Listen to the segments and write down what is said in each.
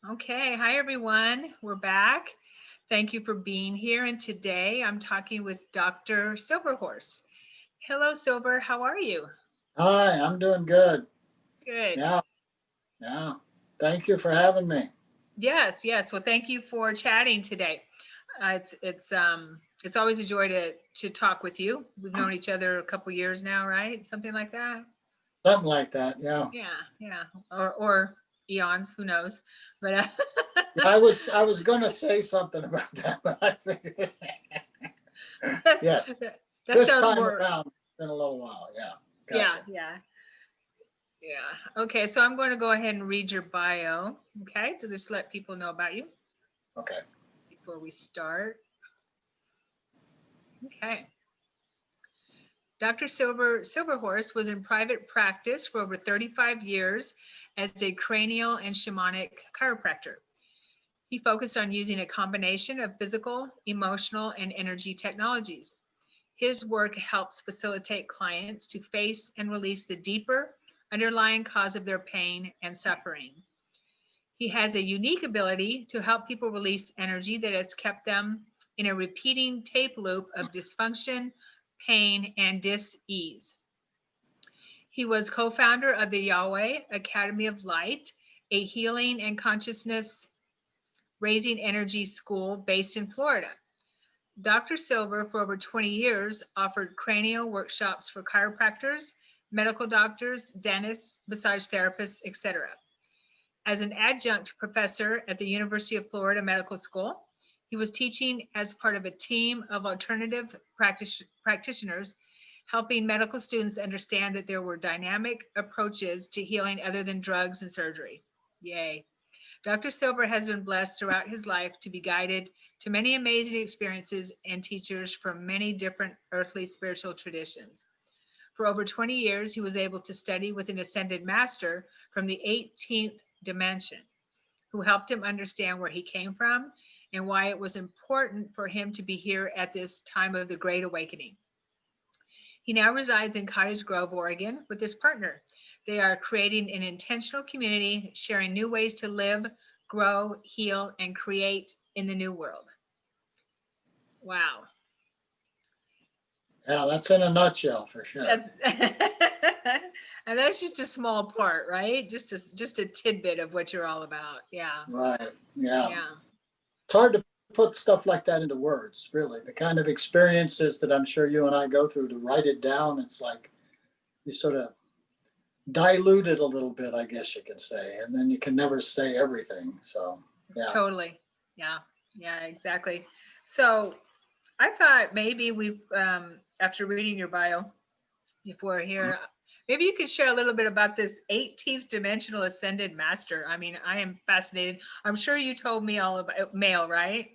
Okay, hi everyone. We're back. Thank you for being here. And today I'm talking with Dr. Silverhorse. Hello, Silver. How are you? Hi, I'm doing good. Good. Yeah, yeah. Thank you for having me. Yes, yes. Well, thank you for chatting today. It's always a joy to talk with you. We've known each other a couple years now, right? Something like that. Something like that. Yeah. Yeah, yeah. Or eons. Who knows? But Yeah, I was going to say something about that, but I figured yes. that This sounds time more. around, it's been a little while. Yeah. Yeah, Gotcha. yeah. Yeah. Okay. So I'm going to go ahead and read your bio. Okay. To just let people know about you Okay. before we start. Okay. Dr. Silverhorse was in private practice for over 35 years as a cranial and shamanic chiropractor. He focused on using a combination of physical, emotional, and energy technologies. His work helps facilitate clients to face and release the deeper underlying cause of their pain and suffering. He has a unique ability to help people release energy that has kept them in a repeating tape loop of dysfunction, pain, and dis-ease. He was co-founder of the Yahweh Academy of Light, a healing and consciousness raising energy school based in Florida. Dr. Silver, for over 20 years, offered cranial workshops for chiropractors, medical doctors, dentists, massage therapists, etc. As an adjunct professor at the University of Florida Medical School, he was teaching as part of a team of alternative practitioners, helping medical students understand that there were dynamic approaches to healing other than drugs and surgery. Yay. Dr. Silver has been blessed throughout his life to be guided to many amazing experiences and teachers from many different earthly spiritual traditions. For over 20 years, he was able to study with an ascended master from the 18th dimension, who helped him understand where he came from and why it was important for him to be here at this time of the Great Awakening. He now resides in Cottage Grove, Oregon, with his partner. They are creating an intentional community, sharing new ways to live, grow, heal, and create in the new world. Wow. Yeah, that's in a nutshell for sure. That's and that's just a small part, right? Just a tidbit of what you're all about. Yeah. Right. Yeah. Yeah. It's hard to put stuff like that into words, really. The kind of experiences that I'm sure you and I go through to write it down, it's like you sort of dilute it a little bit, I guess you could say, and then you can never say everything. So, yeah. Totally. Yeah. Yeah, exactly. So I thought maybe after reading your bio before here, maybe you could share a little bit about this 18th dimensional ascended master. I mean, I am fascinated. I'm sure you told me all about male, right?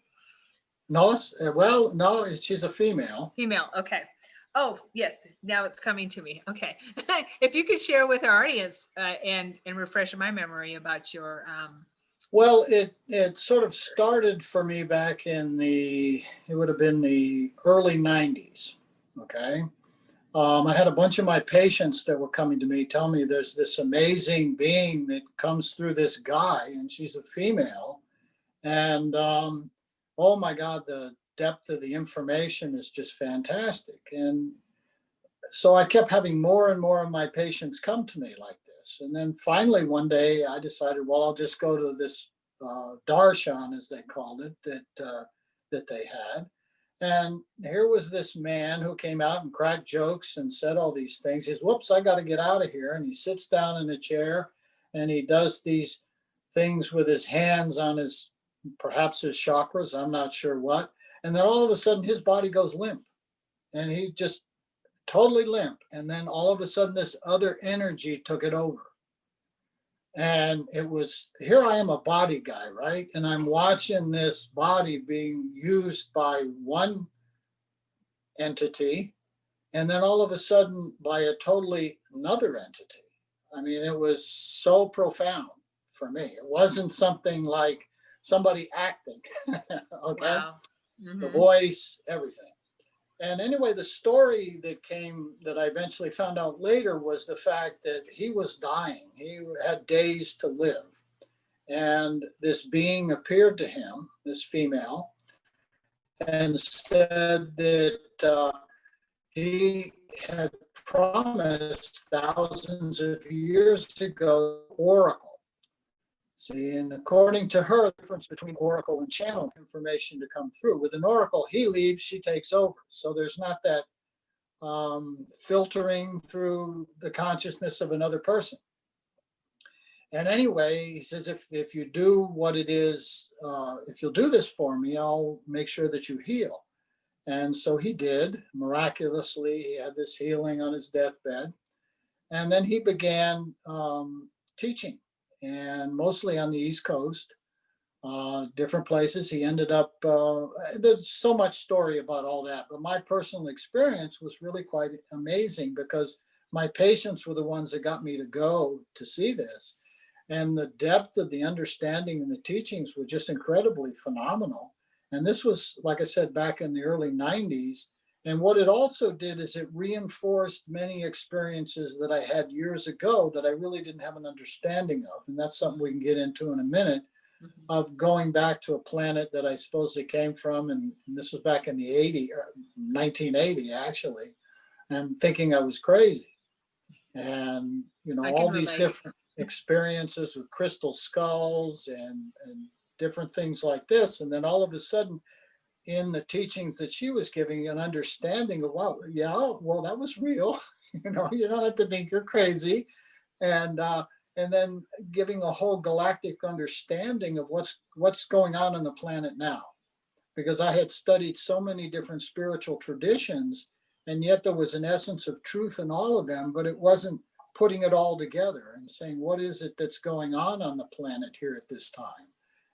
No, well, no, she's a female. Female. Okay. Oh, yes. Now it's coming to me. Okay. If you could share with our audience and refresh my memory about your Well, it sort of started for me back in it would have been the early 90s. Okay. I had a bunch of my patients that were coming to me tell me there's this amazing being that comes through this guy, and she's a female. And oh my God, the depth of the information is just fantastic. And so I kept having more and more of my patients come to me like this. And then finally one day I decided, well, I'll just go to this darshan, as they called it, that they had. And here was this man who came out and cracked jokes and said all these things. He says, whoops, I got to get out of here. And he sits down in a chair and he does these things with his hands on perhaps his chakras, I'm not sure what. And then all of a sudden his body goes limp and he just totally limp. And then all of a sudden, this other energy took it over. And it was, here I am, a body guy, right? And I'm watching this body being used by one entity, and then all of a sudden by a totally another entity. I mean, it was so profound for me. It wasn't something like somebody acting, okay? wow. The Mm-hmm. voice, everything. And anyway, the story that I eventually found out later was the fact that he was dying. He had days to live. And this being appeared to him, this female, and said that he had promised thousands of years ago oracle. See, and according to her, the difference between oracle and channel information to come through. With an oracle, he leaves, she takes over. So there's not that filtering through the consciousness of another person. And anyway, he says, if you do what it is, if you'll do this for me, I'll make sure that you heal. And so he did. Miraculously, he had this healing on his deathbed. And then he began teaching, and mostly on the East Coast, different places. He ended up, there's so much story about all that, but my personal experience was really quite amazing because my patients were the ones that got me to go to see this. And the depth of the understanding and the teachings were just incredibly phenomenal. And this was, like I said, back in the early 90s. And what it also did is it reinforced many experiences that I had years ago that I really didn't have an understanding of. And that's something we can get into in a minute, of going back to a planet that I supposedly came from. And this was back in the 1980, actually, and thinking I was crazy. And, you know, all these different experiences with crystal skulls and different things like this. And then all of a sudden, in the teachings that she was giving, an understanding of, well, yeah, well, that was real. You know, you don't have to think you're crazy. And then giving a whole galactic understanding of what's going on the planet now. Because I had studied so many different spiritual traditions, and yet there was an essence of truth in all of them, but it wasn't putting it all together and saying, what is it that's going on the planet here at this time?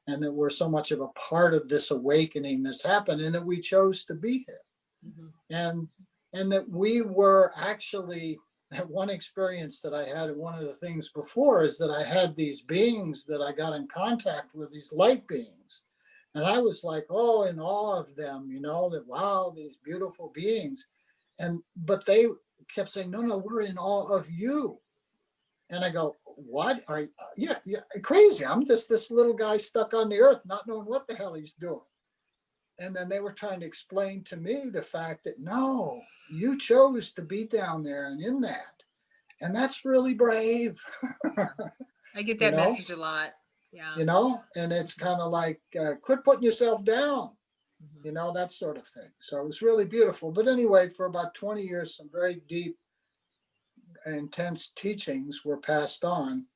And that we're so much of a part of this awakening that's happened, and that we chose to be here. Mm-hmm. And that we were actually, that one experience that I had, one of the things before is that I had these beings that I got in contact with, these light beings. And I was like, oh, in awe of them, you know, that, wow, these beautiful beings. But they kept saying, no, we're in awe of you. And I go, what are you? Yeah, crazy. I'm just this little guy stuck on the earth, not knowing what the hell he's doing. And then they were trying to explain to me the fact that, no, you chose to be down there and in that. And that's really brave. I get that message a lot. Yeah. You know, and it's kind of like, quit putting yourself down, you know, that sort of thing. So it was really beautiful. But anyway, for about 20 years, some very deep, intense teachings were passed on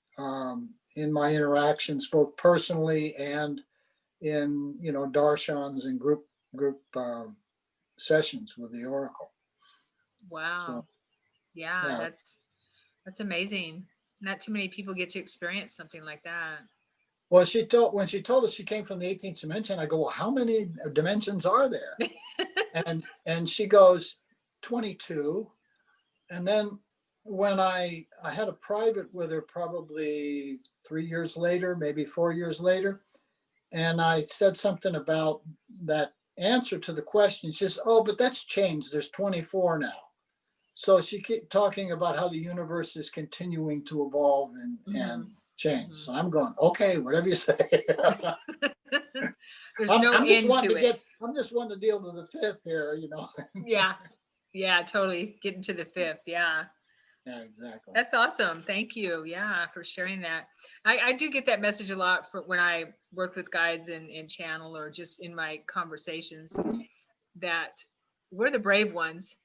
in my interactions, both personally and in, you know, darshans and group sessions with the Oracle. Wow. So, yeah, that's amazing. Not too many people get to experience something like that. Well, when she told us she came from the 18th dimension, I go, well, how many dimensions are there? and she goes, 22. And then when I had a private with her probably 3 years later, maybe 4 years later, and I said something about that answer to the question. She says, oh, but that's changed. There's 24 now. So she kept talking about how the universe is continuing to evolve and change. So I'm going, okay, whatever you say. There's no end to it. I'm just wanting to deal with the fifth here, you know. Yeah, totally. Getting to the fifth. Yeah, exactly. That's awesome. Thank you. Yeah, for sharing that. I do get that message a lot for when I work with guides and channel, or just in my conversations, that we're the brave ones,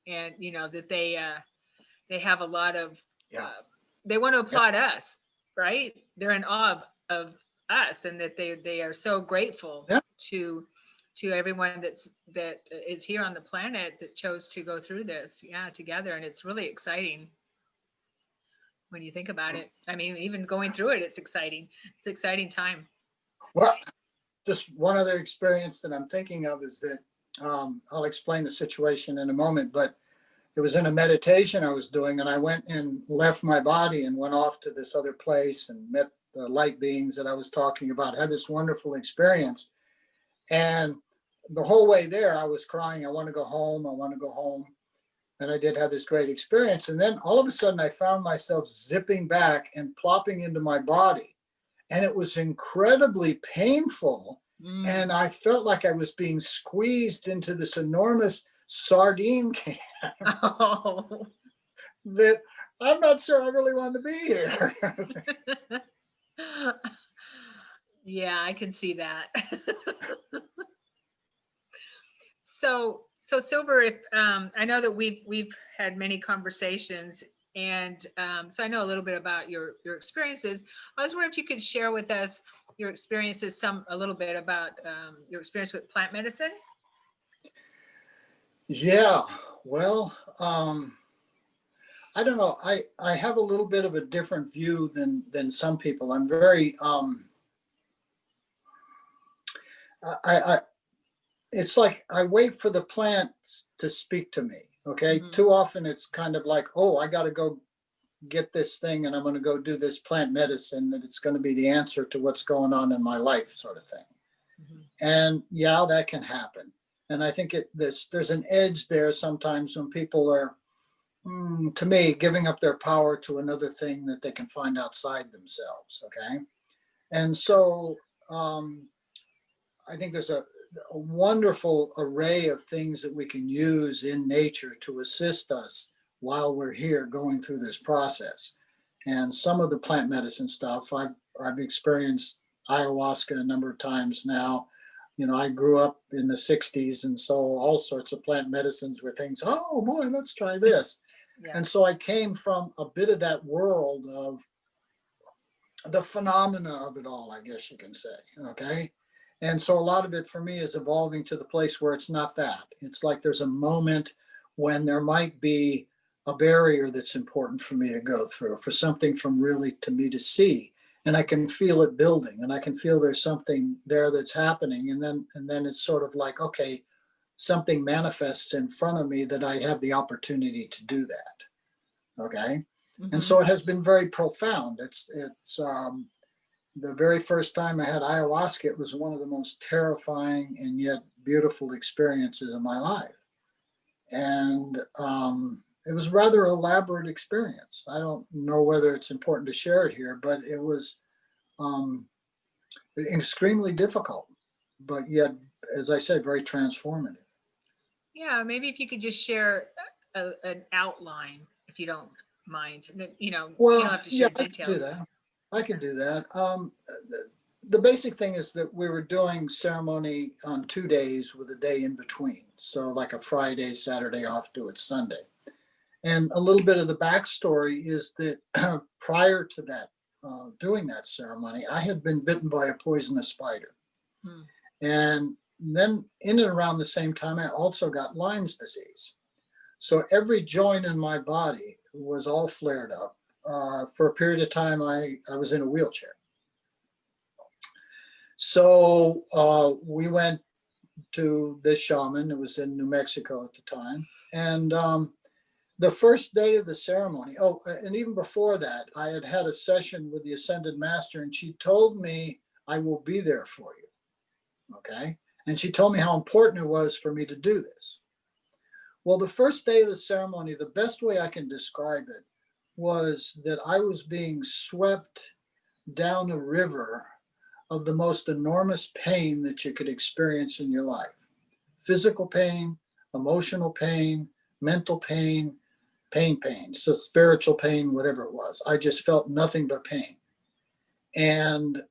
and you know that they have a lot of they want to applaud us, right? They're in awe of us, and that they are so grateful to everyone that is here on the planet that chose to go through this together. And it's really exciting when you think about it. I mean, even going through it, it's exciting. It's an exciting time. Well, just one other experience that I'm thinking of is that I'll explain the situation in a moment, but it was in a meditation I was doing, and I went and left my body and went off to this other place and met the light beings that I was talking about, had this wonderful experience. And the whole way there, I was crying, I want to go home, I want to go home. And I did have this great experience. And then all of a sudden, I found myself zipping back and plopping into my body. and it was incredibly painful. Mm. And I felt like I was being squeezed into this enormous sardine can Oh. that I'm not sure I really wanted to be here. Yeah, I can see that. So Silver, if I know that we've had many conversations, and so I know a little bit about your experiences. I was wondering if you could share with us your experiences, a little bit about your experience with plant medicine. Yeah, well, I don't know. I have a little bit of a different view than some people. I'm very I it's like I wait for the plants to speak to me. Okay. Mhm. Too often it's kind of like, oh, I got to go get this thing and I'm going to go do this plant medicine that it's going to be the answer to what's going on in my life, sort of thing. Mhm. And yeah, that can happen. And I think there's an edge there sometimes when people are, to me, giving up their power to another thing that they can find outside themselves. Okay. And so I think there's a wonderful array of things that we can use in nature to assist us while we're here going through this process. And some of the plant medicine stuff, I've experienced ayahuasca a number of times now. You know, I grew up in the 60s, and so all sorts of plant medicines were things, oh boy, let's try this. Yeah. And so I came from a bit of that world of the phenomena of it all, I guess you can say. Okay. And so a lot of it for me is evolving to the place where it's not that. It's like there's a moment when there might be a barrier that's important for me to go through, for something from really to me to see. And I can feel it building, and I can feel there's something there that's happening. And then it's sort of like, okay, something manifests in front of me that I have the opportunity to do that. Okay. And so it has been very profound. It's the very first time I had ayahuasca, it was one of the most terrifying and yet beautiful experiences of my life. And it was a rather elaborate experience. I don't know whether it's important to share it here, but it was extremely difficult, but yet, as I said, very transformative. Yeah, maybe if you could just share an outline, if you don't mind. You don't have to share I can do details. that. I can do that. The basic thing is that we were doing ceremony on 2 days with a day in between. So like a Friday, Saturday off, do it Sunday. And a little bit of the backstory is that prior to that, doing that ceremony, I had been bitten by a poisonous spider. Hmm. And then in and around the same time, I also got Lyme's disease. So every joint in my body was all flared up. For a period of time, I was in a wheelchair. So we went to this shaman. It was in New Mexico at the time. And the first day of the ceremony, and even before that, I had had a session with the Ascended Master, and she told me, I will be there for you. Okay. And she told me how important it was for me to do this. Well, the first day of the ceremony, the best way I can describe it was that I was being swept down a river of the most enormous pain that you could experience in your life. Physical pain, emotional pain, mental pain, pain, so spiritual pain, whatever it was. I just felt nothing but pain. And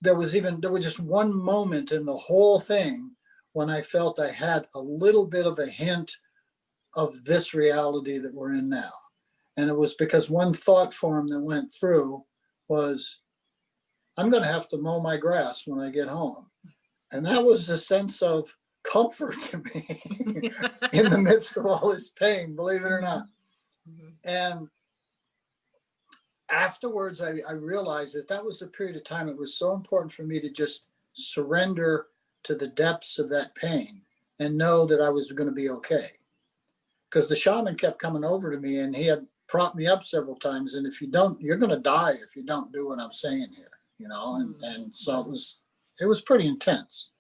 there was just one moment in the whole thing when I felt I had a little bit of a hint of this reality that we're in now. And it was because one thought form that went through was, I'm going to have to mow my grass when I get home. And that was a sense of comfort to me in the midst of all this pain, believe it or not. Mm-hmm. And afterwards, I realized that was a period of time. It was so important for me to just surrender to the depths of that pain and know that I was going to be okay. Because the shaman kept coming over to me and he had propped me up several times. And if you don't, you're going to die if you don't do what I'm saying here, and so it was pretty intense.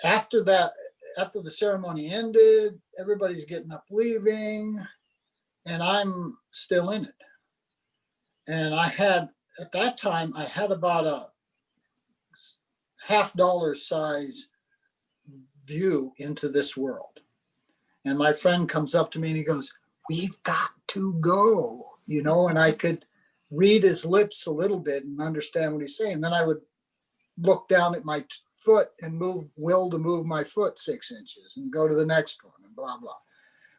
After that, after the ceremony ended, everybody's getting up leaving, and I'm still in it. And at that time, I had about a $50 size view into this world. And my friend comes up to me and he goes, "We've got to go," and I could read his lips a little bit and understand what he's saying. Then I would look down at my foot and will to move my foot 6 inches and go to the next one and blah, blah.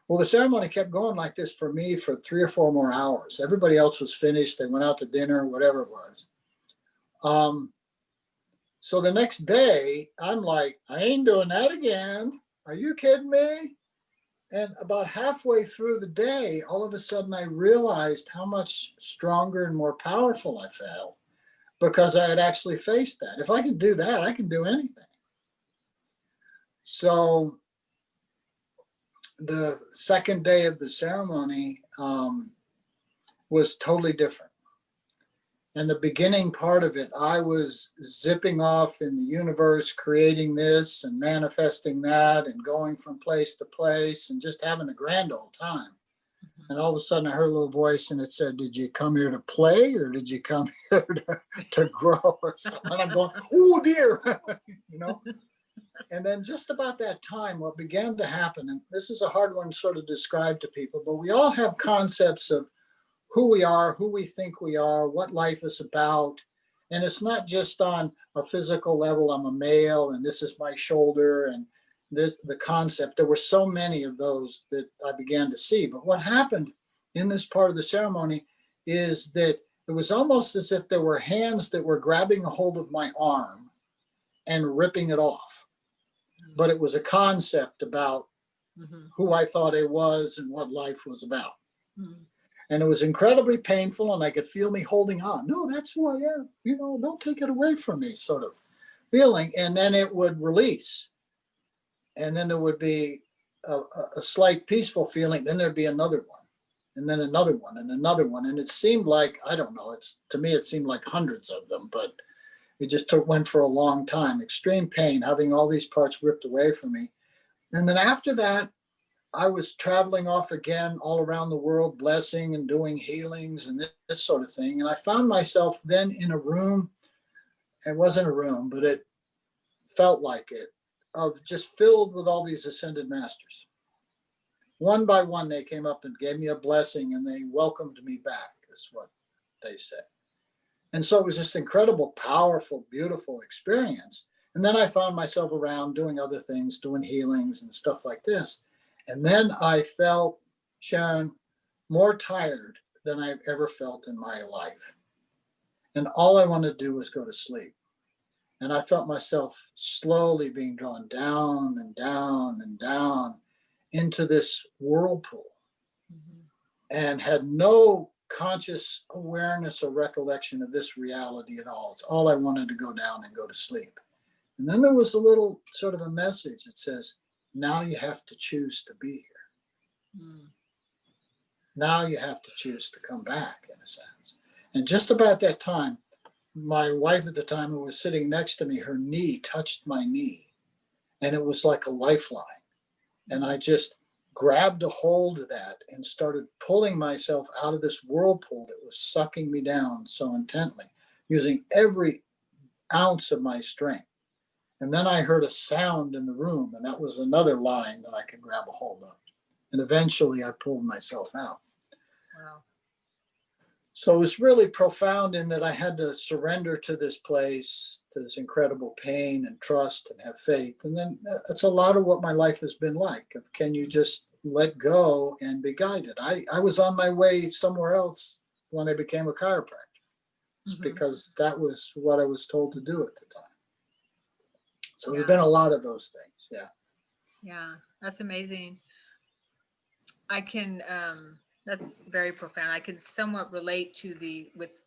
Well, the ceremony kept going like this for me for 3 or 4 more hours. Everybody else was finished. They went out to dinner, whatever it was. So the next day, I'm like, I ain't doing that again. Are you kidding me? And about halfway through the day, all of a sudden I realized how much stronger and more powerful I felt because I had actually faced that. If I can do that, I can do anything. So the second day of the ceremony was totally different. And the beginning part of it, I was zipping off in the universe, creating this and manifesting that and going from place to place and just having a grand old time. And all of a sudden I heard a little voice and it said, "Did you come here to play or did you come here to grow or something?" And I'm going, "Oh dear," And then just about that time, what began to happen, and this is a hard one to sort of describe to people, but we all have concepts of who we are, who we think we are, what life is about. And it's not just on a physical level, I'm a male and this is my shoulder and the concept. There were so many of those that I began to see. But what happened in this part of the ceremony is that it was almost as if there were hands that were grabbing a hold of my arm and ripping it off. But it was a concept about who I thought I was and what life was about. And it was incredibly painful and I could feel me holding on. No, that's who I am. Don't take it away from me, sort of feeling. And then it would release. And then there would be a slight peaceful feeling. Then there'd be another one and then another one and another one. And it seemed like, I don't know, to me, it seemed like hundreds of them, but it just went for a long time. Extreme pain, having all these parts ripped away from me. And then after that, I was traveling off again all around the world, blessing and doing healings and this sort of thing. And I found myself then in a room. It wasn't a room, but it felt like it, of just filled with all these ascended masters. One by one, they came up and gave me a blessing and they welcomed me back, is what they said. And so it was just incredible, powerful, beautiful experience. And then I found myself around doing other things, doing healings and stuff like this. And then I felt, Sharon, more tired than I've ever felt in my life. And all I wanted to do was go to sleep. And I felt myself slowly being drawn down and down and down into this whirlpool and had no conscious awareness or recollection of this reality at all. It's all I wanted to go down and go to sleep. And then there was a little sort of a message that says, now you have to choose to be here. Now you have to choose to come back, in a sense. And just about that time, my wife at the time, who was sitting next to me, her knee touched my knee. And it was like a lifeline. And I just grabbed a hold of that and started pulling myself out of this whirlpool that was sucking me down so intently, using every ounce of my strength. And then I heard a sound in the room, and that was another line that I could grab a hold of. And eventually I pulled myself out. Wow. So it was really profound in that I had to surrender to this place, to this incredible pain and trust and have faith. And then that's a lot of what my life has been like, of can you just let go and be guided? I was on my way somewhere else when I became a chiropractor. It's because that was what I was told to do at the time. So there's been a lot of those things. Yeah. Yeah, that's amazing. I can, that's very profound. I can somewhat relate to with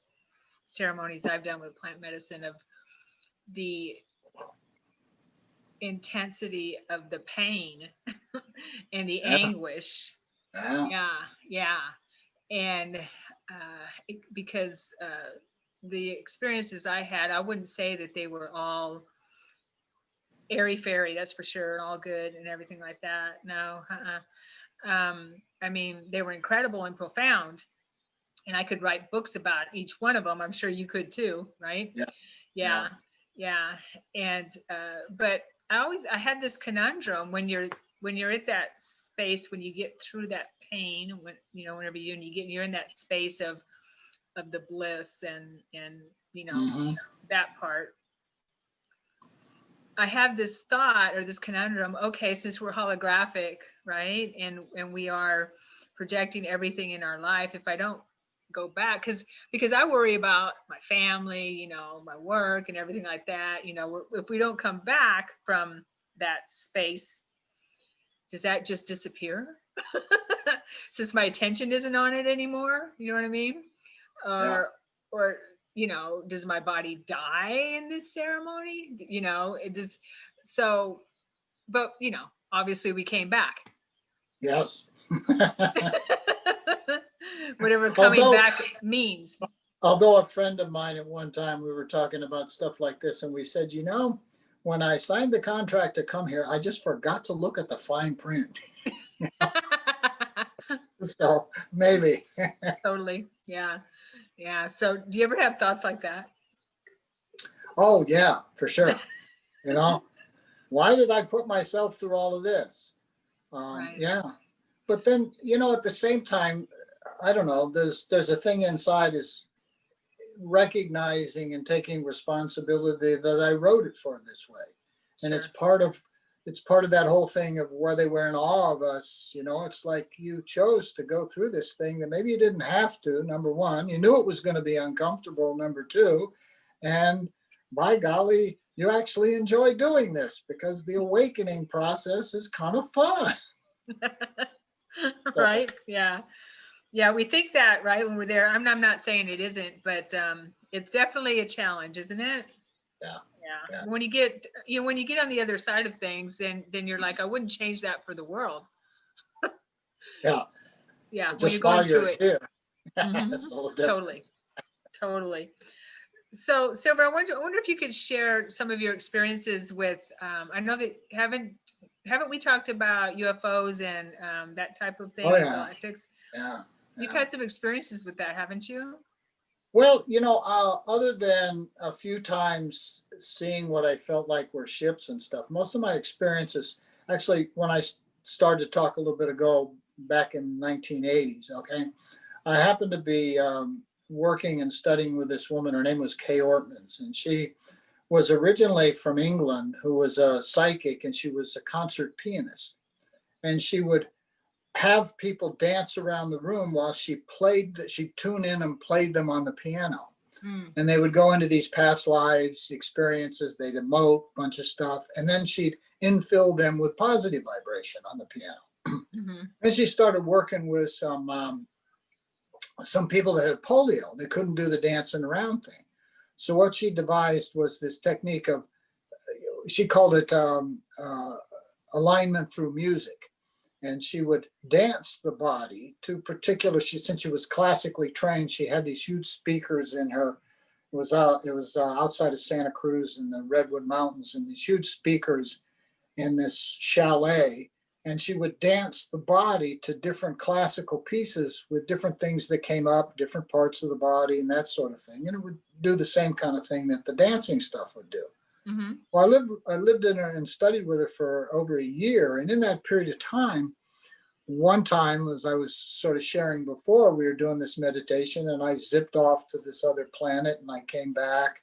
ceremonies I've done with plant medicine, of the intensity of the pain and the anguish. Yeah. And because the experiences I had, I wouldn't say that they were all airy fairy, that's for sure, and all good and everything like that. No, I mean, they were incredible and profound, and I could write books about each one of them. I'm sure you could too, right? Yeah. Yeah. Yeah. And, but I had this conundrum when you're at that space, when you get through that pain, when, whenever you're in that space of the bliss and, Mm-hmm. that part, I have this thought or this conundrum. Okay, since we're holographic, right? And we are projecting everything in our life. If I don't go back, because I worry about my family, my work and everything like that. If we don't come back from that space, does that just disappear? Since my attention isn't on it anymore, you know what I mean? Yeah. Or does my body die in this ceremony? It just so, but obviously we came back. Yes. Whatever coming back means. Although a friend of mine at one time, we were talking about stuff like this, and we said, when I signed the contract to come here, I just forgot to look at the fine print. So maybe. Totally. Yeah. Yeah. So do you ever have thoughts like that? Oh yeah, for sure. Why did I put myself through all of this? Right. Yeah. But then, at the same time, I don't know, there's a thing inside is recognizing and taking responsibility that I wrote it for this way. And Sure. it's part of that whole thing of where they were in awe of us. It's like you chose to go through this thing that maybe you didn't have to. Number one, you knew it was going to be uncomfortable. Number two, and by golly, you actually enjoy doing this because the awakening process is kind of fun. Right. Yeah. Yeah. We think that, right, when we're there. I'm not saying it isn't, but it's definitely a challenge, isn't it? Yeah. Yeah. When you get on the other side of things, then you're like, I wouldn't change that for the world. Yeah. Yeah. Just when you're going while you're through it. here. Mhm. That's a little different. Totally. So, Sylver, I wonder if you could share some of your experiences with. I know that haven't we talked about UFOs and that type of thing, Oh, and yeah. galactics? Yeah. You've had some experiences with that, haven't you? Well, other than a few times seeing what I felt like were ships and stuff, most of my experiences, actually, when I started to talk a little bit ago, back in 1980s, okay, I happened to be working and studying with this woman. Her name was Kay Ortmans, and she was originally from England, who was a psychic, and she was a concert pianist. And she would have people dance around the room while she she'd tune in and played them on the piano. And they would go into these past lives experiences, they'd emote a bunch of stuff, and then she'd infill them with positive vibration on the piano. And she started working with some people that had polio. They couldn't do the dancing around thing. So what she devised was this technique of, she called it alignment through music. And she would dance the body to particular, since she was classically trained, she had these huge speakers in her. It was outside of Santa Cruz in the Redwood Mountains, and these huge speakers in this chalet. And she would dance the body to different classical pieces with different things that came up, different parts of the body and that sort of thing. And it would do the same kind of thing that the dancing stuff would do. Well, I lived in her and studied with her for over a year. And in that period of time, one time, as I was sort of sharing before, we were doing this meditation and I zipped off to this other planet and I came back.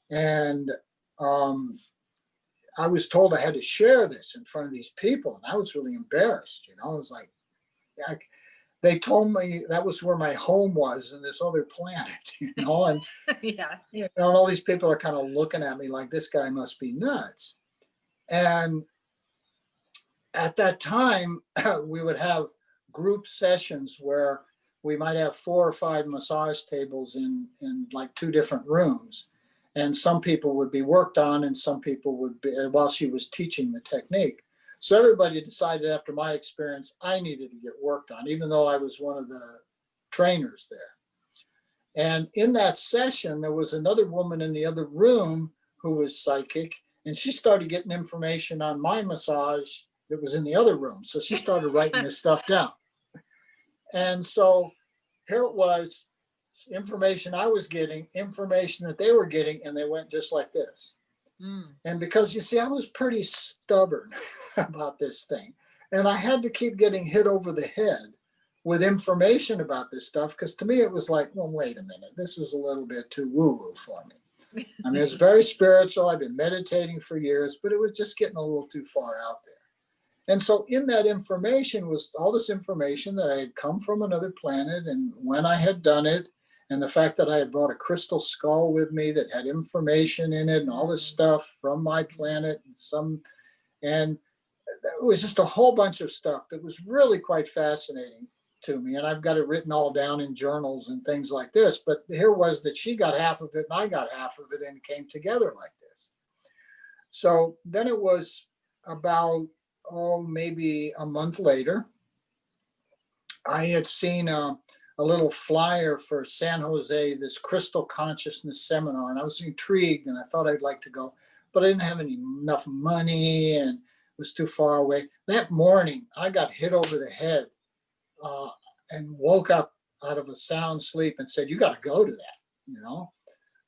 And I was told I had to share this in front of these people. And I was really embarrassed. I was like, they told me that was where my home was in this other planet, and Yeah. and all these people are kind of looking at me like this guy must be nuts. And at that time, we would have group sessions where we might have 4 or 5 massage tables in like 2 different rooms. And some people would be worked on and some people would be, while she was teaching the technique. So everybody decided after my experience, I needed to get worked on, even though I was one of the trainers there. And in that session, there was another woman in the other room who was psychic, and she started getting information on my massage that was in the other room. So she started writing this stuff down. And so here it was, information I was getting, information that they were getting, and they went just like this. And because you see, I was pretty stubborn about this thing, and I had to keep getting hit over the head with information about this stuff, because to me it was like, well, wait a minute, this is a little bit too woo-woo for me. I mean, it's very spiritual. I've been meditating for years, but it was just getting a little too far out there. And so in that information was all this information that I had come from another planet, and when I had done it, and the fact that I had brought a crystal skull with me that had information in it and all this stuff from my planet, and it was just a whole bunch of stuff that was really quite fascinating to me. And I've got it written all down in journals and things like this. But here was that she got half of it and I got half of it, and it came together like this. So then it was about, maybe a month later, I had seen a little flyer for San Jose, this crystal consciousness seminar, and I was intrigued and I thought I'd like to go, but I didn't have enough money and it was too far away. That morning, I got hit over the head and woke up out of a sound sleep and said, you got to go to that,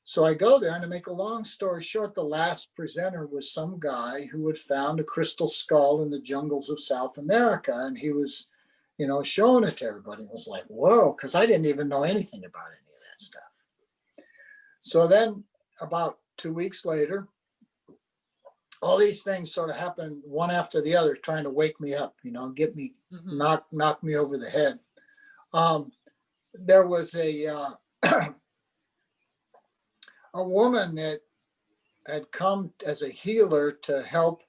So I go there, and to make a long story short, the last presenter was some guy who had found a crystal skull in the jungles of South America, and he was showing it to everybody. It was like, whoa, because I didn't even know anything about any of that stuff. So then about 2 weeks later, all these things sort of happened one after the other, trying to wake me up, get me, knock me over the head. There was a woman that had come as a healer to help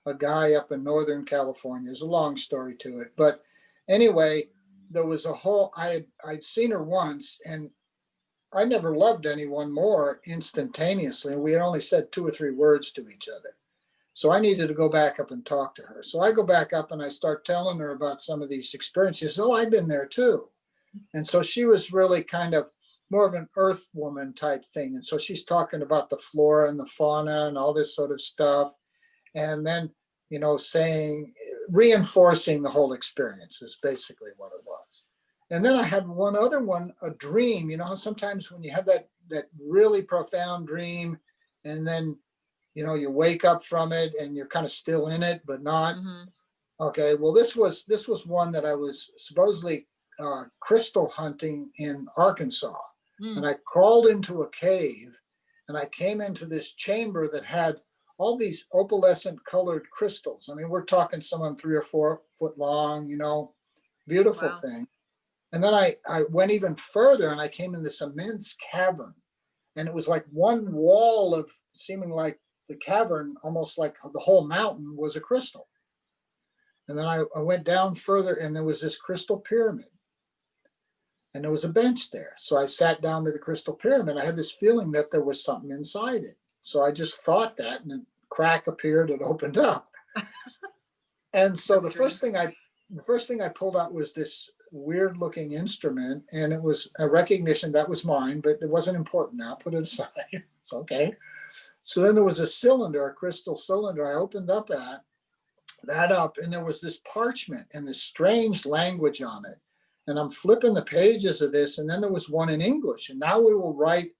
a guy up in Northern California. There's a long story to it, but anyway, there was I'd seen her once, and I never loved anyone more instantaneously. We had only said 2 or 3 words to each other. So I needed to go back up and talk to her. So I go back up and I start telling her about some of these experiences. Oh, I've been there too. And so she was really kind of more of an earth woman type thing. And so she's talking about the flora and the fauna and all this sort of stuff. And then, reinforcing the whole experience is basically what it was. And then I had one other one, a dream. You know how sometimes when you have that really profound dream, and then, you wake up from it and you're kind of still in it, but not. Okay, well, this was one that I was supposedly crystal hunting in Arkansas. And I crawled into a cave, and I came into this chamber that had all these opalescent colored crystals. I mean, we're talking some of them 3 or 4 foot long, beautiful thing. And then I went even further, and I came in this immense cavern, and it was like one wall of seeming like the cavern, almost like the whole mountain was a crystal. And then I went down further, and there was this crystal pyramid. And there was a bench there. So I sat down with the crystal pyramid. I had this feeling that there was something inside it. So I just thought that, and a crack appeared and opened up. And so the first thing I pulled out was this weird looking instrument, and it was a recognition that was mine, but it wasn't important now. Put it aside. It's okay. So then there was a cylinder, a crystal cylinder. I opened up that up, and there was this parchment and this strange language on it. And I'm flipping the pages of this, and then there was one in English. And now we will write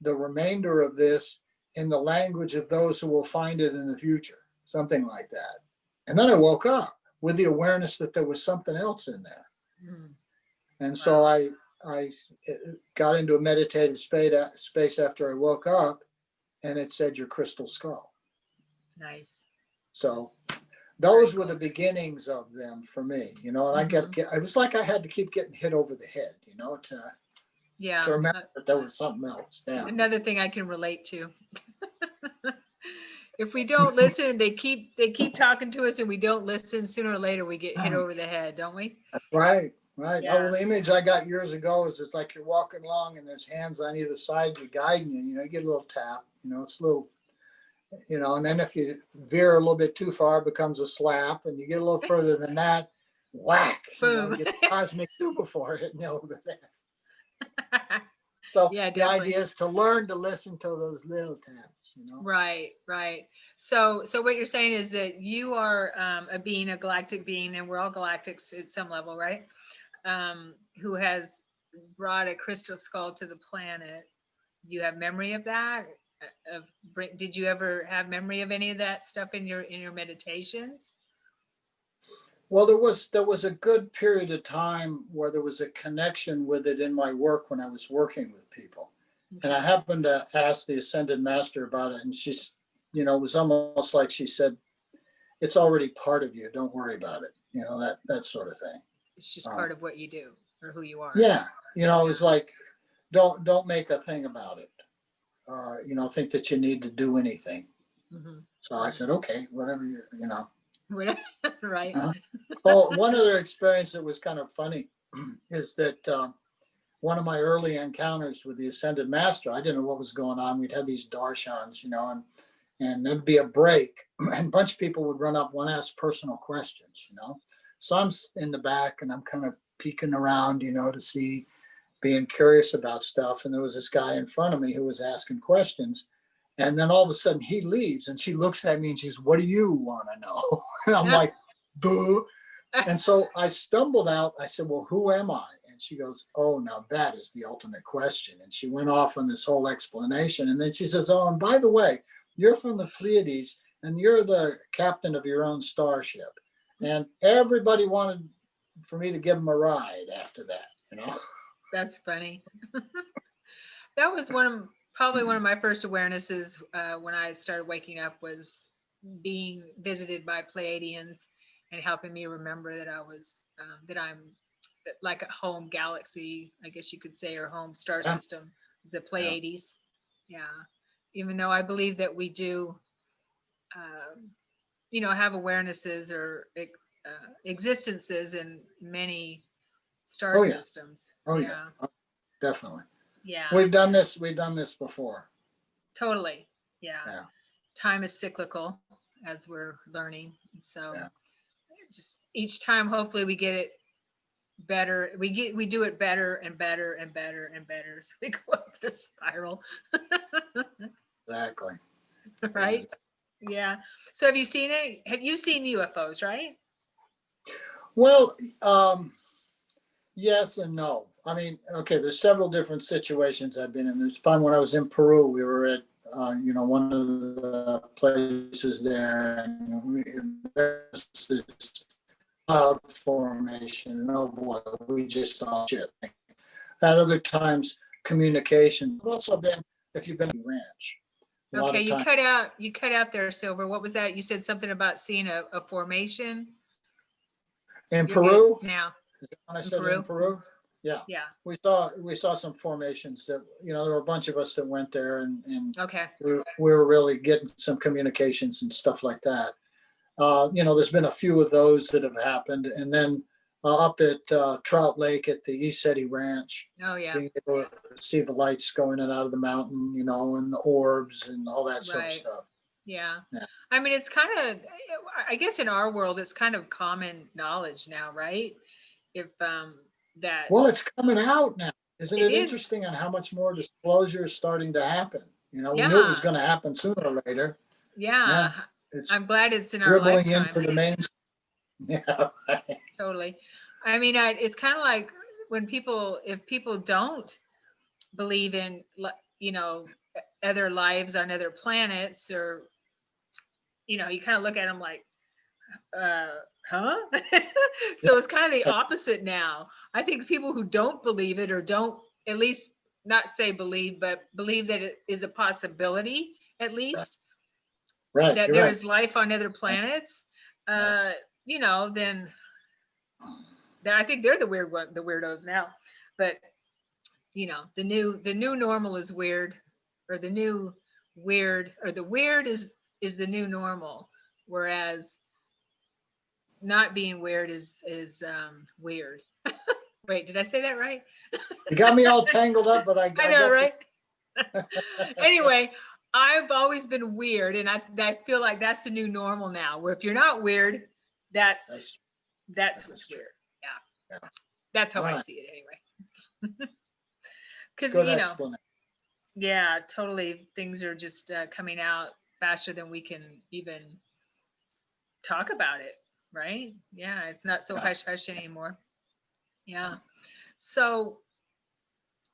the remainder of this in the language of those who will find it in the future, something like that. And then I woke up with the awareness that there was something else in there. And so I got into a meditative space after I woke up, and it said your crystal skull. Nice. So those were the beginnings of them for me, and I was like, I had to keep getting hit over the head, to remember that there was something else. Yeah. Another thing I can relate to. If we don't listen, they keep talking to us, and we don't listen, sooner or later we get hit over the head, don't we? Right. Yeah. Oh, well, the image I got years ago is it's like you're walking along and there's hands on either side you guiding you, you get a little tap, it's a little, and then if you veer a little bit too far, it becomes a slap, and you get a little further than that, whack, boom. You get a cosmic two before hitting you over the head. So yeah, the idea is to learn to listen to those little taps, Right. So what you're saying is that you are a galactic being, and we're all galactics at some level, right? Who has brought a crystal skull to the planet. Do you have memory of that? Did you ever have memory of any of that stuff in your meditations? Well, there was a good period of time where there was a connection with it in my work when I was working with people. And I happened to ask the Ascended Master about it, and she's, it was almost like she said, it's already part of you. Don't worry about it. That sort of thing. It's just part of what you do or who you are. Yeah. It was like, don't make a thing about it. Think that you need to do anything. Mm-hmm. So I said, okay, whatever Right. Oh, one other experience that was kind of funny is that one of my early encounters with the Ascended Master, I didn't know what was going on. We'd have these darshans, and there'd be a break, and a bunch of people would run up and ask personal questions, So I'm in the back and I'm kind of peeking around, to see, being curious about stuff. And there was this guy in front of me who was asking questions. And then all of a sudden he leaves and she looks at me and she's, what do you want to know? And I'm like, duh. And so I stumbled out. I said, well, who am I? And she goes, oh, now that is the ultimate question. And she went off on this whole explanation. And then she says, oh, and by the way, you're from the Pleiades and you're the captain of your own starship. And everybody wanted for me to give them a ride after that, That's funny. That was probably one of my first awarenesses when I started waking up, was being visited by Pleiadians and helping me remember that I'm like a home galaxy, I guess you could say, or home star system, the Pleiades. Yeah. Even though I believe that we do, have awarenesses or existences in many star systems. Oh yeah. Definitely. Yeah. We've done this before. Totally. Yeah. Time is cyclical, as we're learning. So just each time, hopefully we get it better. We do it better and better and better and better. So we go up the spiral. Exactly. Right. Exactly. Yeah. So have you seen UFOs, right? Well, yes and no. I mean, okay, there's several different situations I've been in. There's fun when I was in Peru. We were at, one of the places there, and there's this cloud formation. And oh boy, we just all shit. At other times, communication. I've also been, if you've been to the ranch. Okay, you cut out there, Sylver. What was that? You said something about seeing a formation in Peru. Now, when I said in Peru, yeah, we saw some formations that, there were a bunch of us that went there, and okay, we were really getting some communications and stuff like that. There's been a few of those that have happened, and then up at Trout Lake at the East City Ranch. Oh yeah, being able to see the lights going in and out of the mountain, and the orbs and all that sort of stuff. Yeah. I mean, it's kind of, I guess in our world, it's kind of common knowledge now, right? If that. Well, it's coming out now. Isn't it interesting on how much more disclosure is starting to happen? We knew it was going to happen sooner or later. Yeah. I'm glad it's in our lifetime. Into the main. Yeah. Right. Totally. I mean, it's kind of like when if people don't believe in, other lives on other planets, or, you kind of look at them like, huh? So it's kind of the opposite now. I think people who don't believe it, or don't, at least not say believe, but believe that it is a possibility, at least, right, that there is life on other planets, then I think they're the weirdos now. But the new normal is weird, or the new weird, or the weird is the new normal, whereas not being weird is weird. Wait, did I say that right? You got me all tangled up, but I know, right? Anyway, I've always been weird, and I feel like that's the new normal now, where if you're not weird, that's what's weird. Yeah. That's how I see it anyway. Because yeah, totally, things are just coming out faster than we can even talk about it, right? Yeah, it's not so hush hush anymore. Yeah. So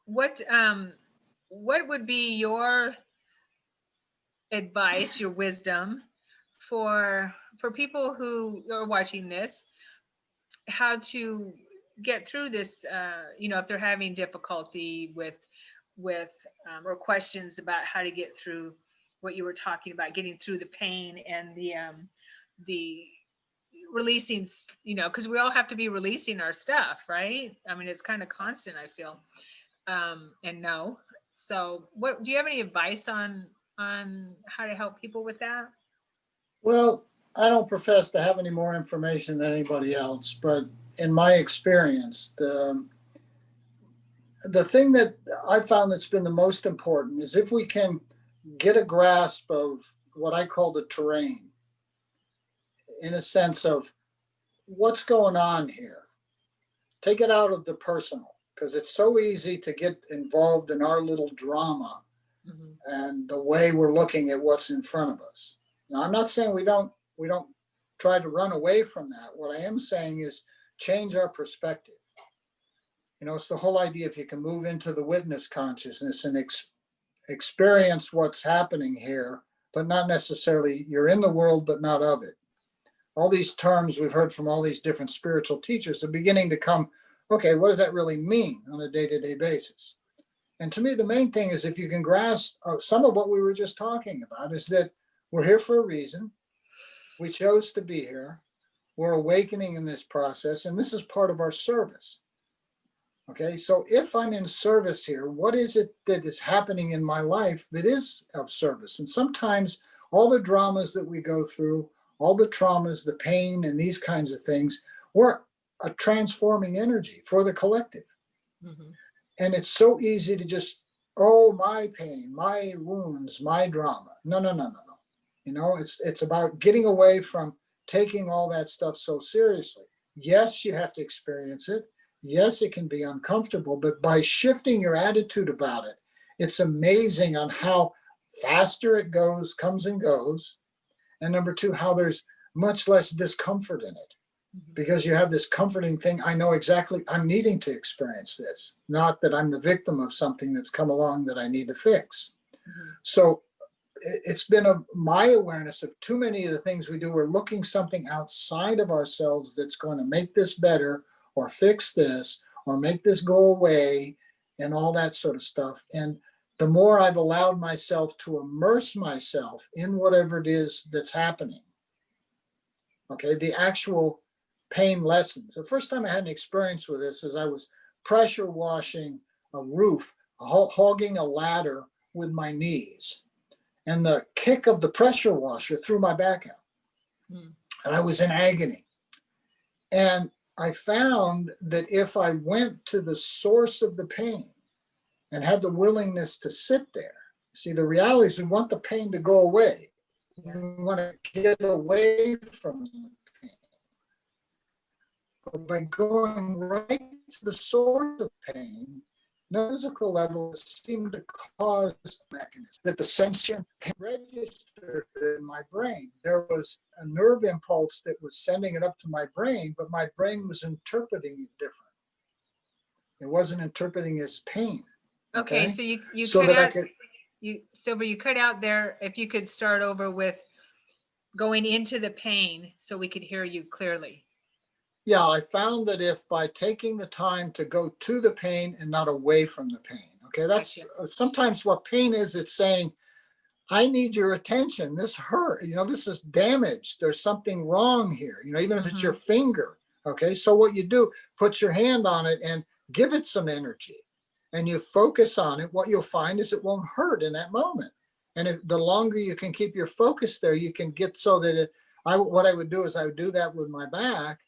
what would be your advice, your wisdom for people who are watching this, how to get through this, if they're having difficulty or questions about how to get through what you were talking about, getting through the pain and the releasing, because we all have to be releasing our stuff, right? I mean, it's kind of constant, I feel. And no. So what do you have any advice on how to help people with that? Well, I don't profess to have any more information than anybody else, but in my experience, the thing that I found that's been the most important is if we can get a grasp of what I call the terrain, in a sense of what's going on here. Take it out of the personal, because it's so easy to get involved in our little drama and the way we're looking at what's in front of us. Now, I'm not saying we don't try to run away from that. What I am saying is change our perspective. It's the whole idea, if you can move into the witness consciousness and experience what's happening here, but not necessarily you're in the world, but not of it. All these terms we've heard from all these different spiritual teachers are beginning to come, okay, what does that really mean on a day-to-day basis? And to me, the main thing is, if you can grasp some of what we were just talking about, is that we're here for a reason. We chose to be here. We're awakening in this process, and this is part of our service. Okay, so if I'm in service here, what is it that is happening in my life that is of service? And sometimes all the dramas that we go through, all the traumas, the pain, and these kinds of things, we're a transforming energy for the collective. Mm-hmm. And it's so easy to just, oh, my pain, my wounds, my drama. No. It's about getting away from taking all that stuff so seriously. Yes, you have to experience it. Yes, it can be uncomfortable, but by shifting your attitude about it, it's amazing on how faster it comes and goes. And number two, how there's much less discomfort in it, because you have this comforting thing. I know exactly, I'm needing to experience this, not that I'm the victim of something that's come along that I need to fix. Mm-hmm. So it's been my awareness of too many of the things we do. We're looking something outside of ourselves that's going to make this better, or fix this, or make this go away, and all that sort of stuff. And the more I've allowed myself to immerse myself in whatever it is that's happening, okay, the actual pain lessens. The first time I had an experience with this is I was pressure washing a roof, hogging a ladder with my knees. And the kick of the pressure washer threw my back out. And I was in agony. And I found that if I went to the source of the pain and had the willingness to sit there, see, the reality is we want the pain to go away. We want to get away from the pain. But by going right to the source of pain, no physical level seemed to cause mechanism that the sensation registered in my brain. There was a nerve impulse that was sending it up to my brain, but my brain was interpreting it different. It wasn't interpreting as pain. Okay, so you so cut out, Sylver, you cut out there. If you could start over with going into the pain so we could hear you clearly. Yeah, I found that if by taking the time to go to the pain and not away from the pain, okay, that's sometimes what pain is. It's saying, I need your attention. This hurt, this is damaged. There's something wrong here, even if it's your finger. Okay, so what you do, put your hand on it and give it some energy, and you focus on it. What you'll find is it won't hurt in that moment. And the longer you can keep your focus there, you can get so that what I would do is I would do that with my back,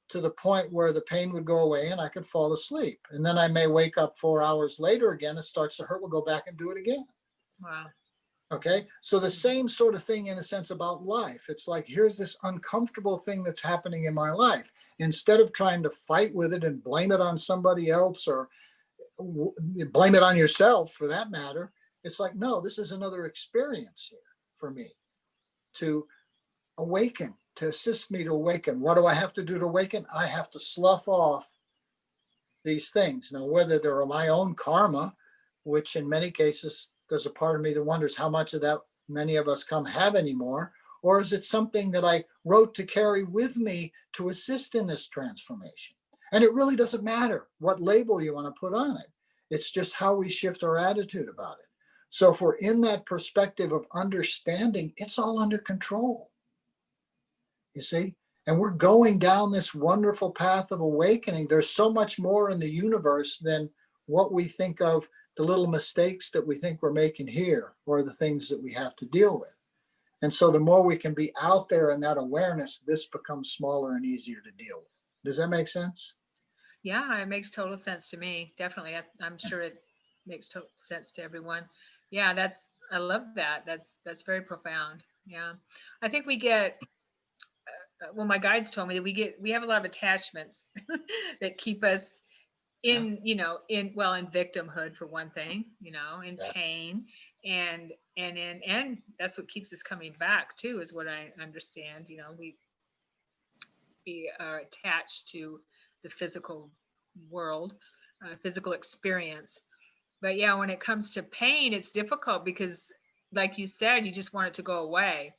to the point where the pain would go away and I could fall asleep. And then I may wake up 4 hours later again, it starts to hurt, we'll go back and do it again. Wow. Okay, so the same sort of thing in a sense about life. It's like, here's this uncomfortable thing that's happening in my life. Instead of trying to fight with it and blame it on somebody else, or blame it on yourself for that matter, it's like, no, this is another experience here for me to awaken, to assist me to awaken. What do I have to do to awaken? I have to slough off these things. Now, whether they're my own karma, which in many cases, there's a part of me that wonders how much of that many of us come have anymore, or is it something that I wrote to carry with me to assist in this transformation? And it really doesn't matter what label you want to put on it. It's just how we shift our attitude about it. So if we're in that perspective of understanding, it's all under control. You see? And we're going down this wonderful path of awakening. There's so much more in the universe than what we think of, the little mistakes that we think we're making here, or the things that we have to deal with. And so the more we can be out there in that awareness, this becomes smaller and easier to deal with. Does that make sense? Yeah, it makes total sense to me. Definitely. I'm sure it makes total sense to everyone. Yeah, I love that. That's very profound. Yeah. I think we get, well, my guides told me that we have a lot of attachments that keep us in, in victimhood for one thing, in pain, and that's what keeps us coming back too, is what I understand. We are attached to the physical world, physical experience. But yeah, when it comes to pain, it's difficult because, like you said, you just want it to go away,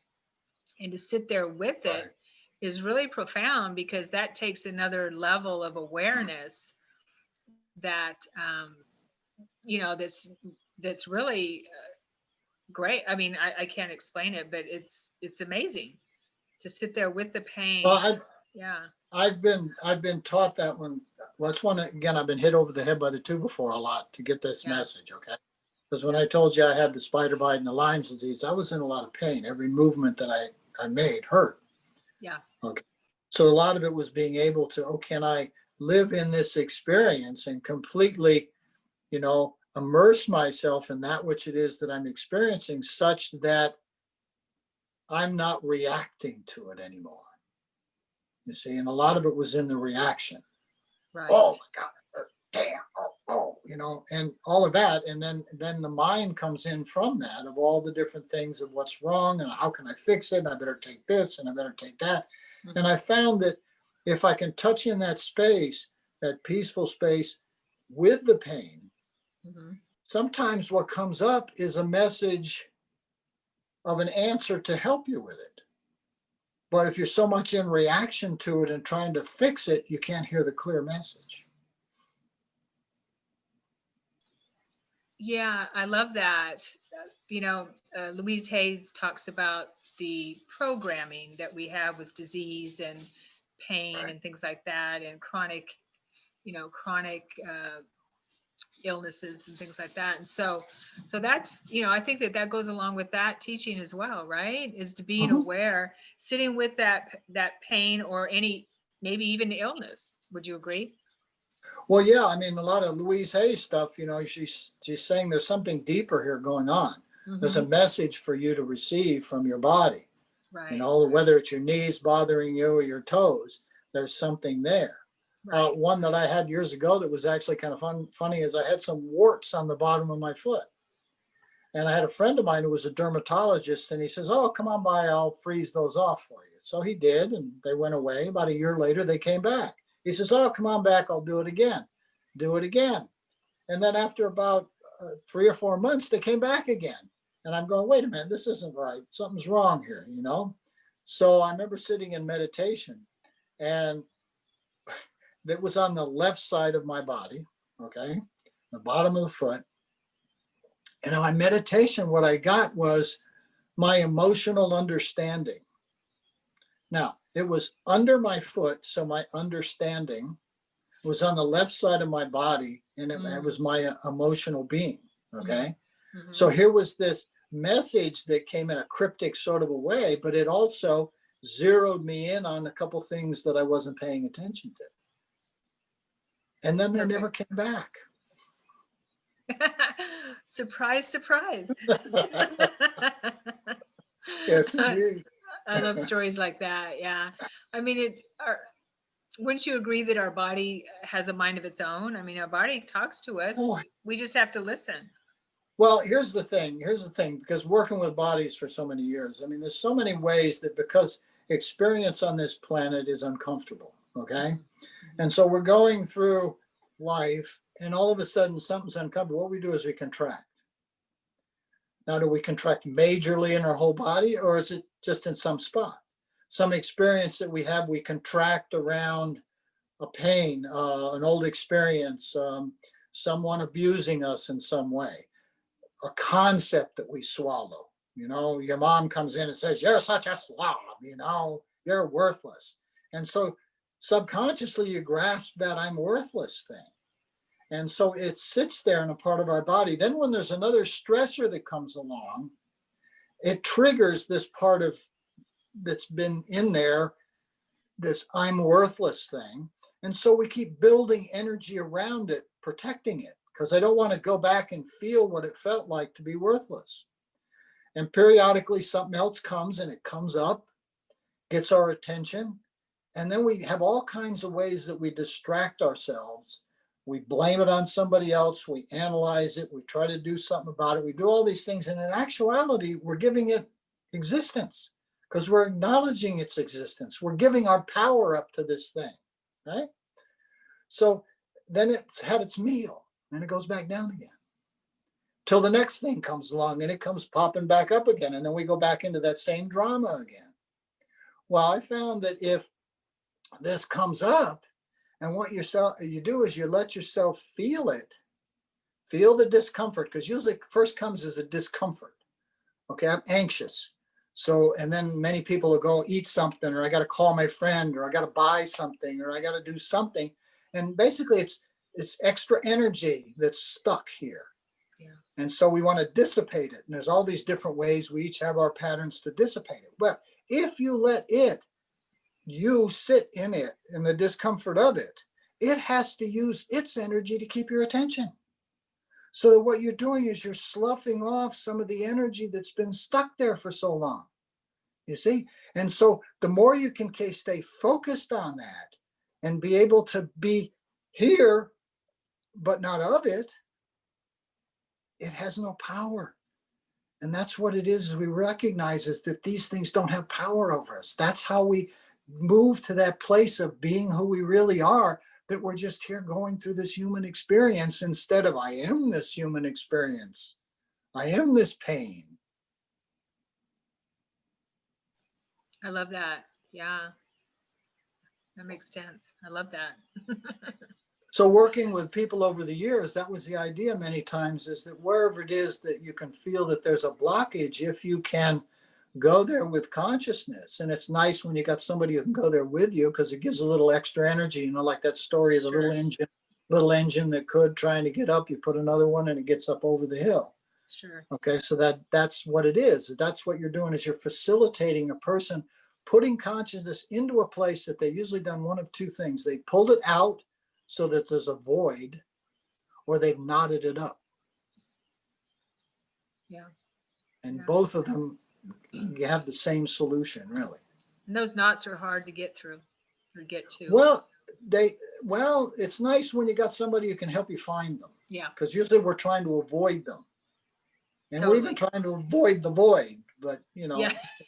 and to sit there with it is really profound, because that takes another level of awareness that that's really great. I mean, I can't explain it, but it's amazing to sit there with the pain. Well, yeah, I've been taught that one. Well, that's one, again, I've been hit over the head by the 2-by-4 a lot to get this message. Okay. Because when I told you I had the spider bite and the Lyme's disease, I was in a lot of pain. Every movement that I made hurt. Yeah. Okay. So a lot of it was being able to, can I live in this experience and completely, immerse myself in that which it is that I'm experiencing, such that I'm not reacting to it anymore. You see, and a lot of it was in the reaction. Right. Oh my God, damn, and all of that. And then the mind comes in from that, of all the different things of what's wrong and how can I fix it? And I better take this and I better take that. Mm-hmm. And I found that if I can touch in that space, that peaceful space with the pain, mm-hmm. sometimes what comes up is a message of an answer to help you with it. But if you're so much in reaction to it and trying to fix it, you can't hear the clear message. Yeah, I love that. Louise Hayes talks about the programming that we have with disease and pain and things like that, and chronic illnesses and things like that. And so that's, I think that goes along with that teaching as well, right? Is to being mm-hmm. aware, sitting with that pain, or maybe even illness. Would you agree? Well, yeah. I mean, a lot of Louise Hayes stuff, she's saying there's something deeper here going on. Mm-hmm. There's a message for you to receive from your body. Right. Whether it's your knees bothering you or your toes, there's something there. Right. One that I had years ago that was actually kind of funny is I had some warts on the bottom of my foot. And I had a friend of mine who was a dermatologist, and he says, "Oh, come on by, I'll freeze those off for you." So he did, and they went away. About a year later, they came back. He says, "Oh, come on back, I'll do it again." Do it again. And then after about 3 or 4 months, they came back again. And I'm going, wait a minute, this isn't right. Something's wrong here, So I remember sitting in meditation, and that was on the left side of my body, okay, the bottom of the foot. And in my meditation, what I got was my emotional understanding. Now, it was under my foot, so my understanding was on the left side of my body, and it was my emotional being, okay? Mm-hmm. So here was this message that came in a cryptic sort of a way, but it also zeroed me in on a couple things that I wasn't paying attention to. And then they never came back. Surprise, surprise. Yes, indeed. I love stories like that. Yeah. I mean, wouldn't you agree that our body has a mind of its own? I mean, our body talks to us. Oh. We just have to listen. Well, here's the thing, because working with bodies for so many years, I mean, there's so many ways that, because experience on this planet is uncomfortable, okay? Mm-hmm. And so we're going through life, and all of a sudden something's uncovered, what we do is we contract. Now, do we contract majorly in our whole body, or is it just in some spot? Some experience that we have, we contract around a pain, an old experience, someone abusing us in some way, a concept that we swallow. You know, your mom comes in and says, you're such a slob, you know, you're worthless. And so subconsciously you grasp that I'm worthless thing. And so it sits there in a part of our body. Then when there's another stressor that comes along, it triggers this part of that's been in there, this I'm worthless thing. And so we keep building energy around it, protecting it, because I don't want to go back and feel what it felt like to be worthless. And periodically something else comes, and it comes up, gets our attention. And then we have all kinds of ways that we distract ourselves. We blame it on somebody else. We analyze it. We try to do something about it. We do all these things. And in actuality, we're giving it existence because we're acknowledging its existence. We're giving our power up to this thing, right? So then it's had its meal and it goes back down again till the next thing comes along and it comes popping back up again. And then we go back into that same drama again. Well, I found that if this comes up, and what you do is you let yourself feel it, feel the discomfort, because usually first comes as a discomfort. Okay, I'm anxious. So, and then many people will go eat something, or I got to call my friend, or I got to buy something, or I got to do something. And basically it's extra energy that's stuck here. Yeah. And so we want to dissipate it. And there's all these different ways we each have our patterns to dissipate it. But if you let you sit in it, in the discomfort of it, it has to use its energy to keep your attention. So that what you're doing is you're sloughing off some of the energy that's been stuck there for so long. You see? And so the more you can stay focused on that and be able to be here, but not of it, it has no power. And that's what it is we recognize is that these things don't have power over us. That's how we move to that place of being who we really are, that we're just here going through this human experience instead of I am this human experience. I am this pain. I love that. Yeah. That makes sense. I love that. So working with people over the years, that was the idea many times, is that wherever it is that you can feel that there's a blockage, if you can go there with consciousness. And it's nice when you got somebody who can go there with you, because it gives a little extra energy, you know, like that story of the little engine that could trying to get up, you put another one and it gets up over the hill. Sure. Okay, so that's what it is. That's what you're doing, is you're facilitating a person putting consciousness into a place that they've usually done one of two things. They pulled it out so that there's a void, or they've knotted it up. Yeah. And both of them, you have the same solution, really. And those knots are hard to get through or get to. Well, it's nice when you got somebody who can help you find them. Yeah. Because usually we're trying to avoid them. And totally. we're even trying to avoid the void, but you know,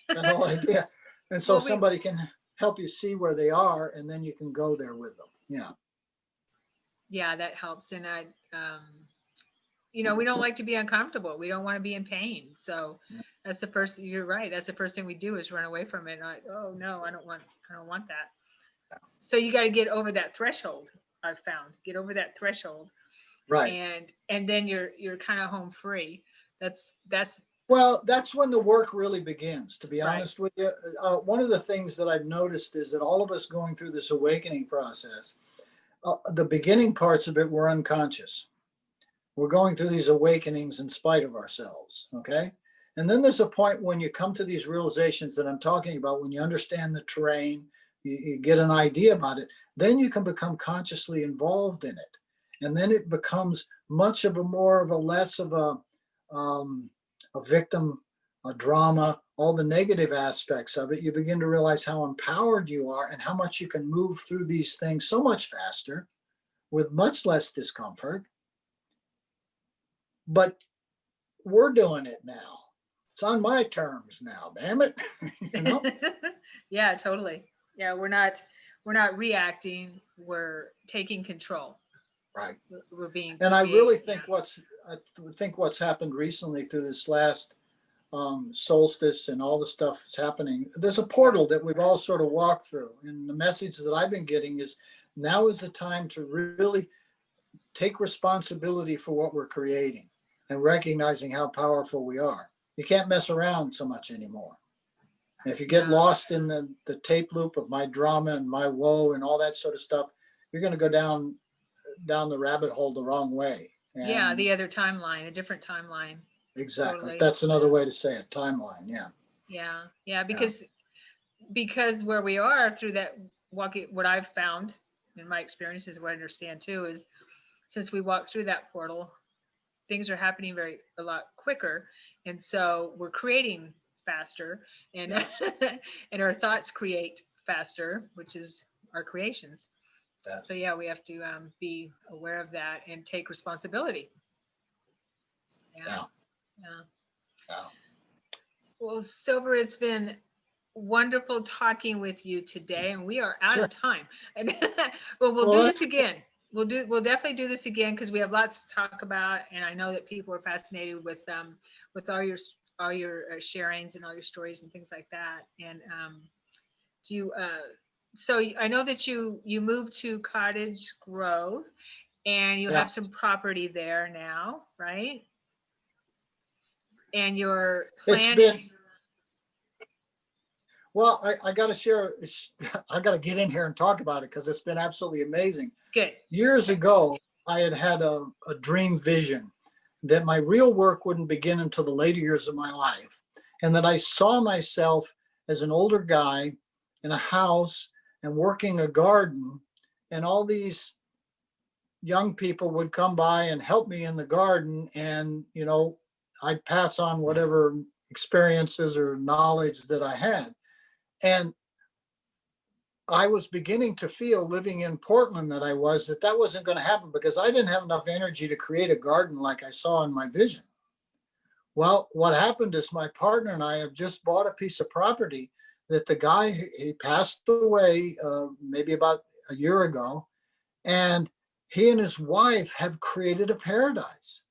that whole idea. And so somebody can help you see where they are, and then you can go there with them. Yeah. Yeah, that helps. And you know, we don't like to be uncomfortable. We don't want to be in pain. So that's the first, you're right. That's the first thing we do is run away from it. Like, oh no, I don't want that. So you got to get over that threshold. I've found, get over that threshold. Right. And then you're kind of home free. That's when the work really begins, to be honest with you. One of the things that I've noticed is that all of us going through this awakening process, the beginning parts of it, we're unconscious. We're going through these awakenings in spite of ourselves, okay? And then there's a point when you come to these realizations that I'm talking about, when you understand the terrain, you get an idea about it, then you can become consciously involved in it. And then it becomes much of a less of a victim, a drama, all the negative aspects of it. You begin to realize how empowered you are and how much you can move through these things so much faster with much less discomfort. But we're doing it now. It's on my terms now, damn it. You know? Yeah, totally. Yeah, we're not reacting, we're taking control. Right. We're being And I created. really think what's happened recently through this last solstice and all the stuff that's happening, there's a portal that we've all sort of walked through. And the message that I've been getting is now is the time to really take responsibility for what we're creating and recognizing how powerful we are. You can't mess around so much anymore. And if you get lost in the tape loop of my drama and my woe and all that sort of stuff, you're going to go down the rabbit hole the wrong way. And yeah, the other timeline, a different timeline. exactly. Totally. That's another way to say it. Timeline. Yeah. Yeah. Because where we are through that walking, what I've found in my experiences, what I understand too, is since we walked through that portal, things are happening a lot quicker. And so we're creating faster, and Yes. and our thoughts create faster, which is our creations. Yes. So yeah, we have to be aware of that and take responsibility. Yeah. Well, Silver, it's been wonderful talking with you today, and we are out of time. And but we'll do this again. We'll definitely do this again because we have lots to talk about, and I know that people are fascinated with all your sharings and all your stories and things like that. And so I know that you moved to Cottage Grove, and you have some property there now, right? And your plan is. Well, I got to share. I got to get in here and talk about it because it's been absolutely amazing. Good. Years ago, I had a dream vision that my real work wouldn't begin until the later years of my life, and that I saw myself as an older guy in a house and working a garden, and all these young people would come by and help me in the garden, and I'd pass on whatever experiences or knowledge that I had. And I was beginning to feel, living in Portland, that that wasn't going to happen because I didn't have enough energy to create a garden like I saw in my vision. Well, what happened is my partner and I have just bought a piece of property that the guy, he passed away maybe about a year ago, and he and his wife have created a paradise.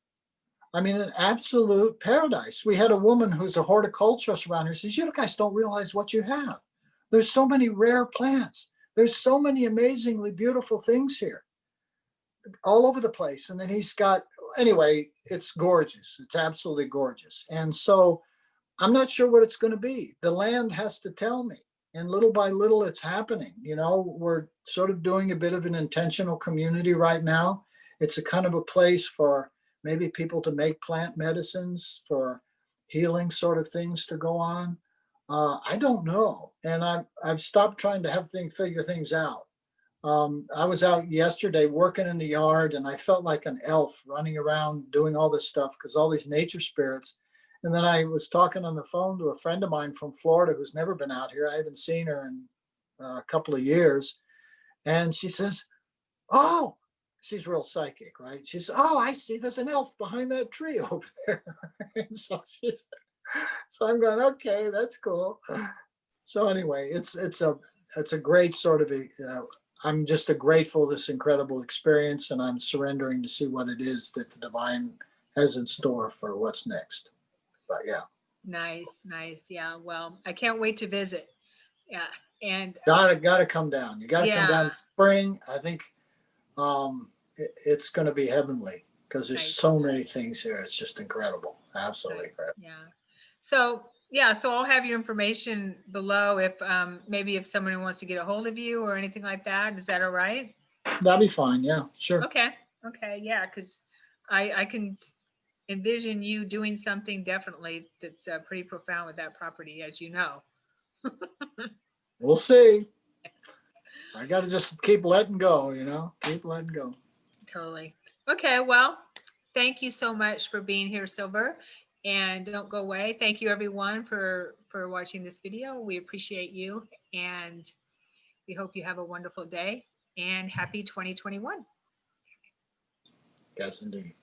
I mean, an absolute paradise. We had a woman who's a horticulturist around here says, "You guys don't realize what you have. There's so many rare plants. There's so many amazingly beautiful things here all over the place." And then anyway, it's gorgeous. It's absolutely gorgeous. And so I'm not sure what it's going to be. The land has to tell me. And little by little, it's happening. We're sort of doing a bit of an intentional community right now. It's a kind of a place for maybe people to make plant medicines, for healing sort of things to go on. I don't know. And I've stopped trying to figure things out. I was out yesterday working in the yard, and I felt like an elf running around doing all this stuff because all these nature spirits. And then I was talking on the phone to a friend of mine from Florida who's never been out here. I haven't seen her in a couple of years. And she says, "Oh," she's real psychic, right? She says, "Oh, I see. There's an elf behind that tree over there." And so I'm going, okay, that's cool. So anyway, it's a great sort of I'm just grateful this incredible experience, and I'm surrendering to see what it is that the divine has in store for what's next. But yeah. Nice. Yeah. Well, I can't wait to visit. Yeah. And Gotta come down. You gotta come down in spring. I think it's going to be heavenly because there's so many things here. It's just incredible. Absolutely incredible. Yeah. So I'll have your information below if maybe if someone wants to get a hold of you or anything like that. Is that all right? That'd be fine. Yeah, sure. Okay. Yeah. Because I can envision you doing something definitely that's pretty profound with that property, as you know. We'll see. I got to just keep letting go, keep letting go. Totally. Okay. Well, thank you so much for being here, Sylver. And don't go away. Thank you, everyone, for watching this video. We appreciate you, and we hope you have a wonderful day and happy 2021. Yes, indeed.